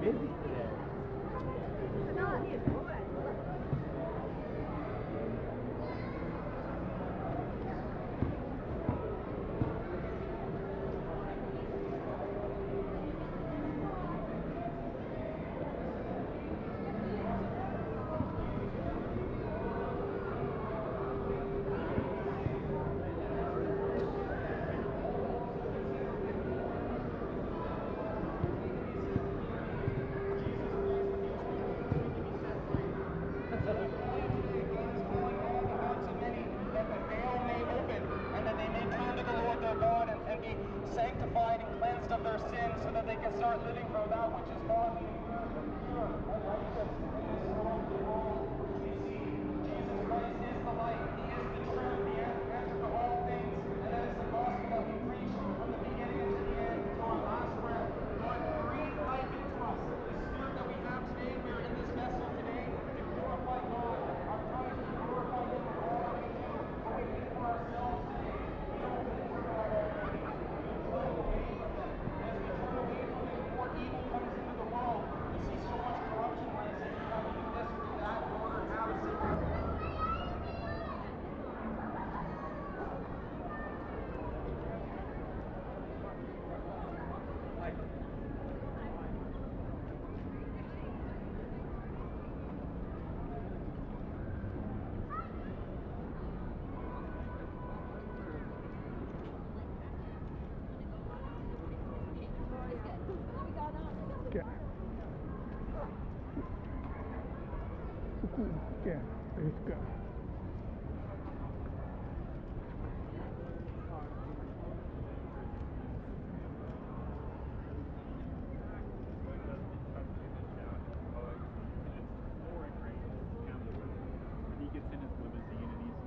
busy today. Sanctified and cleansed of their sins so that they can start living for that which is godly and pure and righteous. You see, Jesus Christ is the light, He is the truth, the answer to all things, and that is the gospel that we preach from the beginning to the end, to our last breath. God breathed life into us. The spirit that we have today, we are in this vessel today to glorify God. Our time is to glorify Him in all that we do, but we live for ourselves today. We don't live for God already. Turn away from it. As we turn away from it, more evil comes into the world. We see so much corruption where they say you have to do this or do that in order to have a secret. Yeah, it's good. He gets in his limousine and he's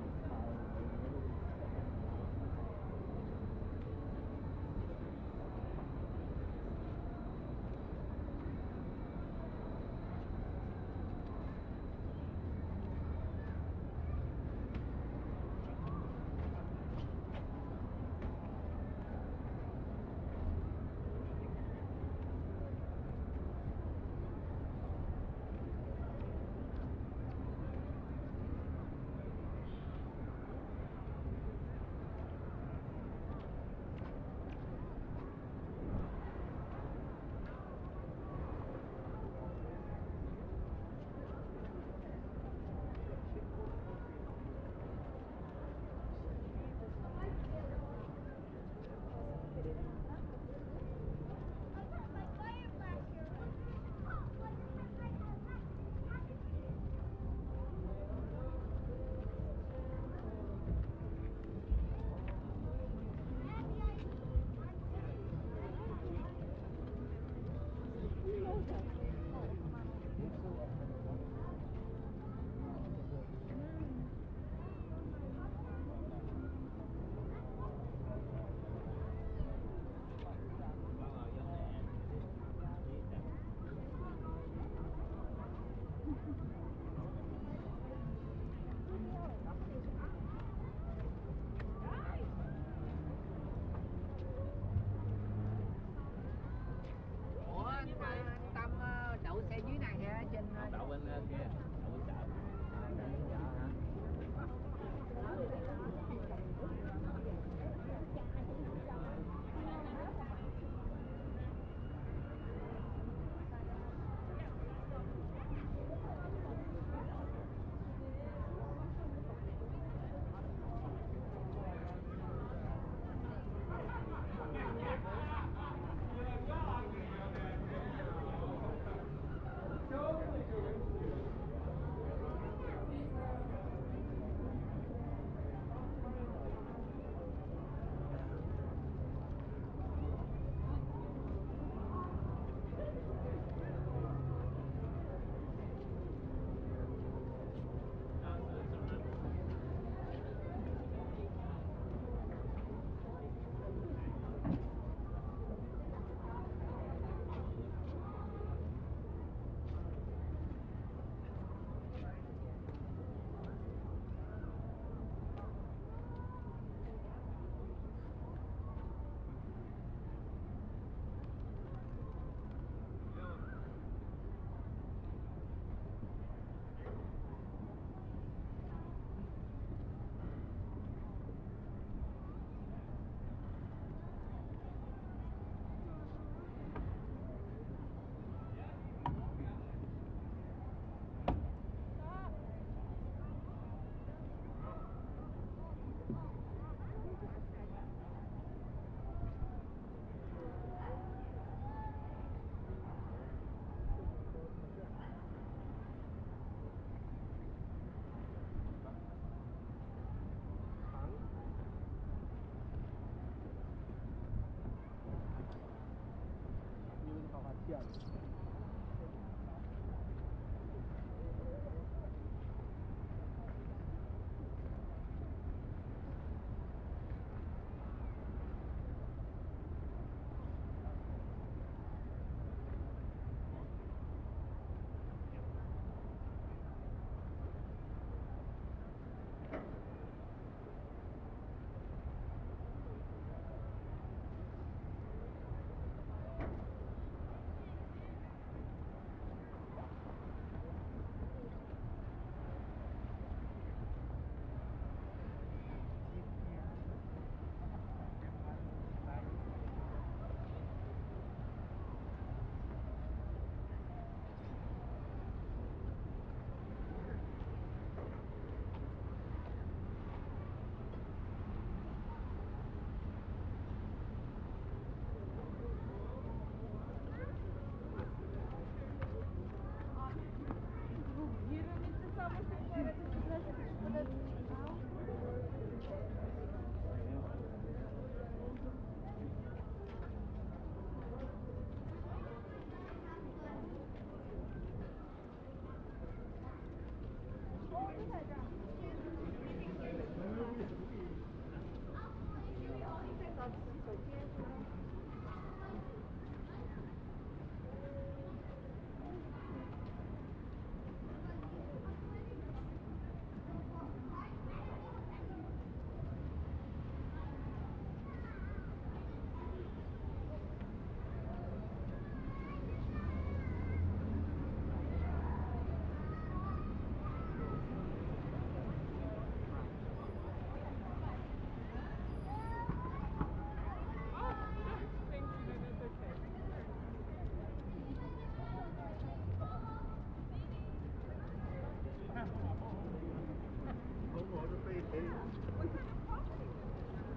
Yes.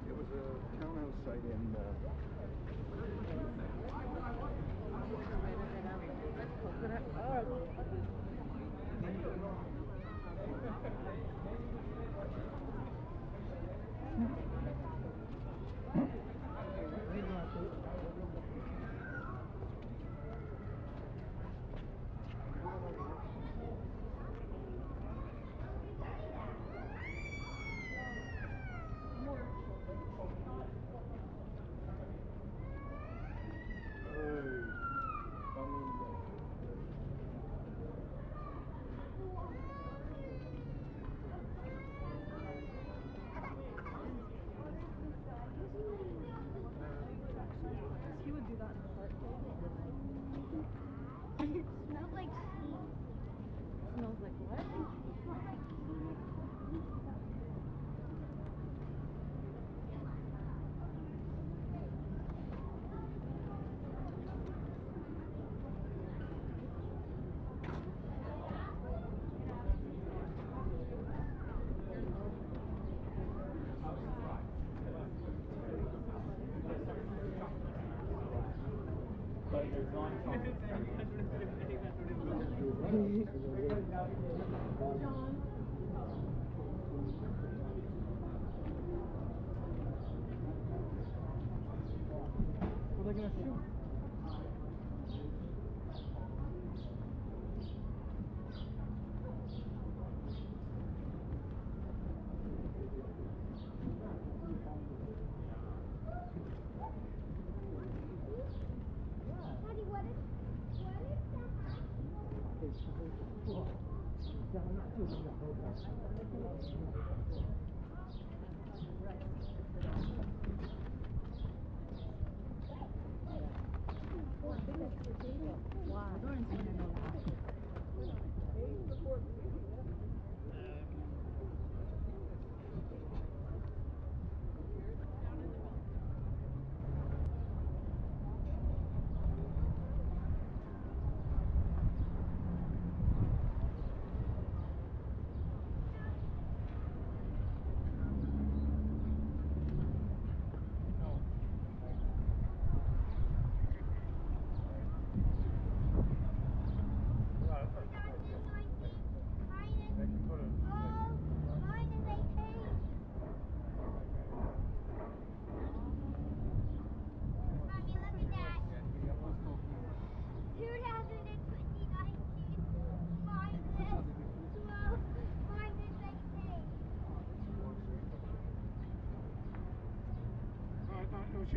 It was a townhouse site in He would do that in the park. It smells like feet. Smells like what? What are they gonna shoot? Daddy, what is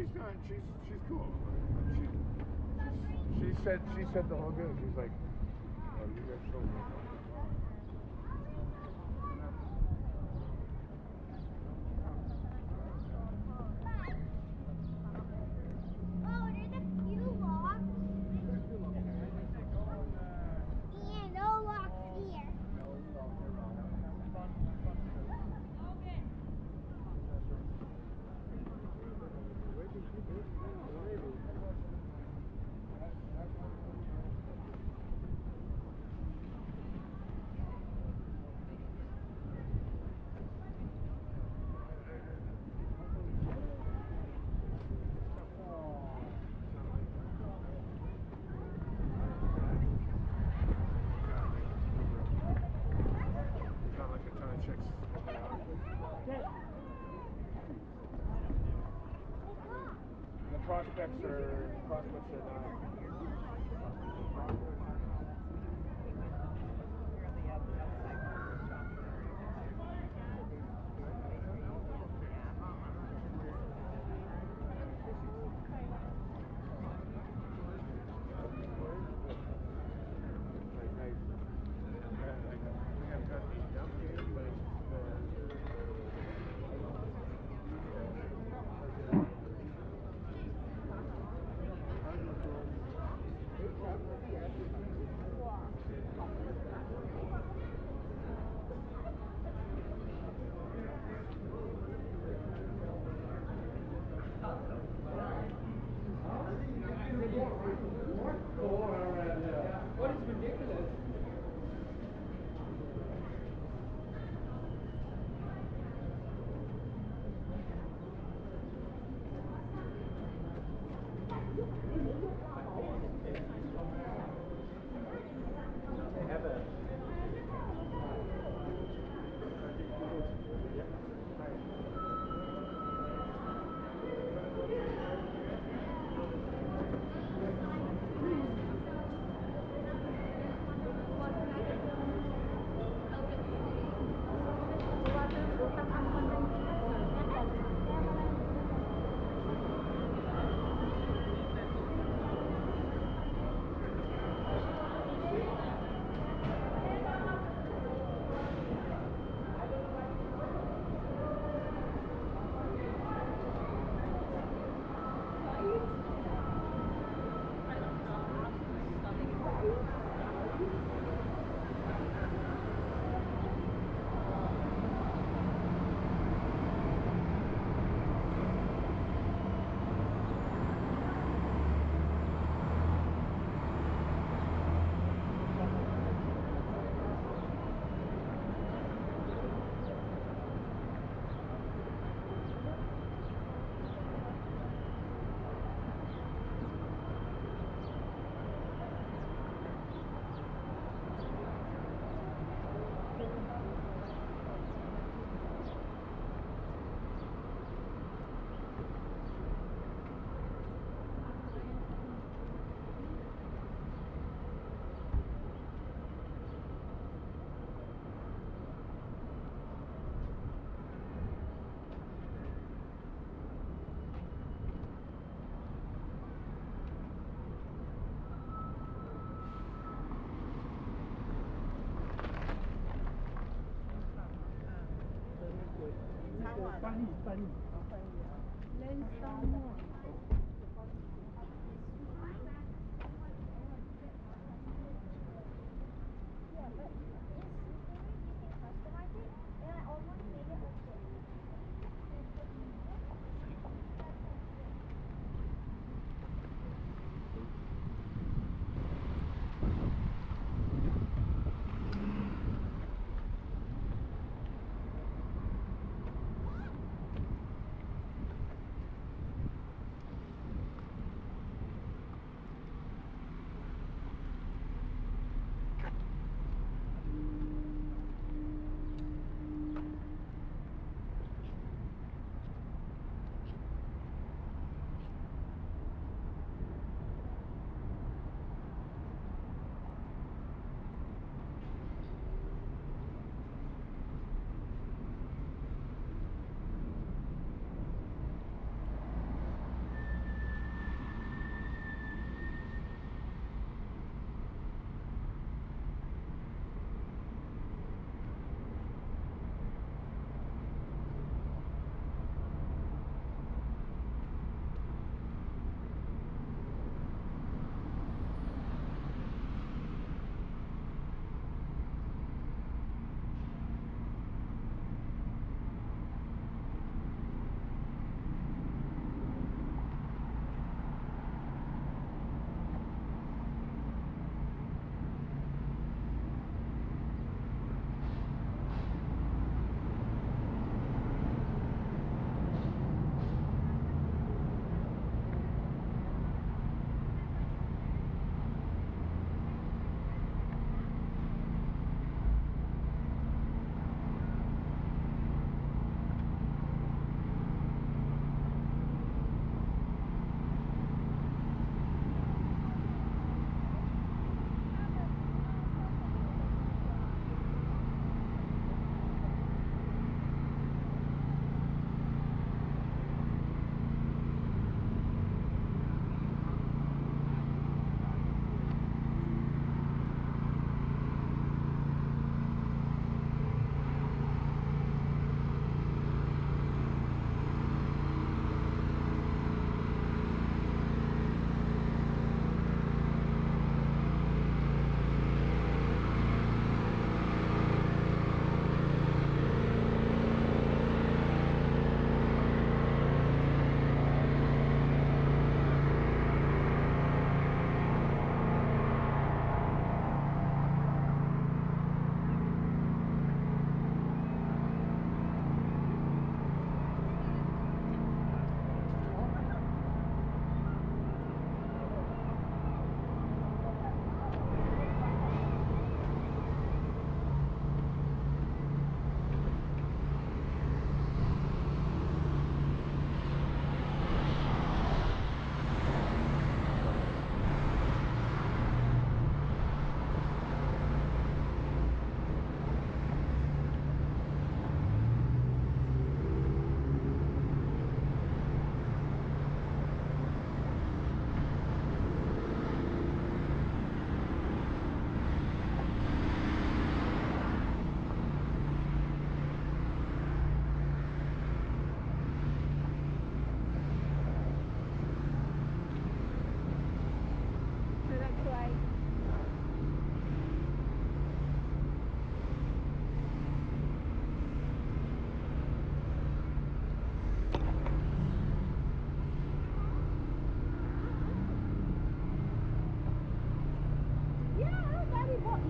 she's not. She's cool. She said the whole game. She's like, oh, you guys so good. Oh, there's a few locks. Yeah, no locks here. Not like a ton of chicks. The prospects are not.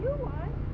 You what?